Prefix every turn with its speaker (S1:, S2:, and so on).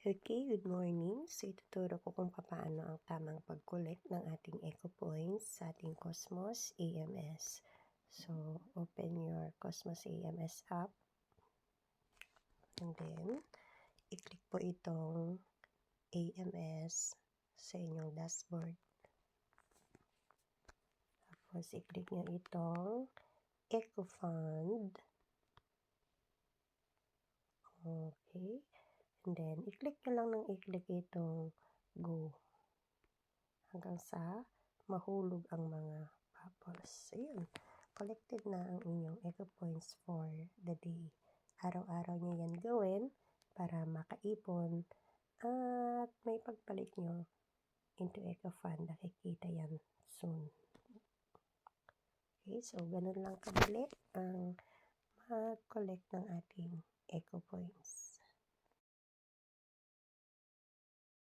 S1: Okay, good morning. So, ituturo ko kung paano ang tamang pag-collect ng ating Eco Points sa ating Cosmos AMS. So, open your Cosmos AMS app. And then, i-click po itong AMS sa inyong dashboard. Tapos, i-click nyo itong Eco Fund. Okay. And then, i-click nyo lang ng i-click itong Go. Hanggang sa mahulog ang mga bubbles. So, yun. Collected na ang inyong Eco Points for the day. Araw-araw nyo yan gawin para makaipon at may pagpalit nyo into Eco Fund. Nakikita yan soon. Okay, so ganun lang kadali ang mag-collect ng ating Eco Points.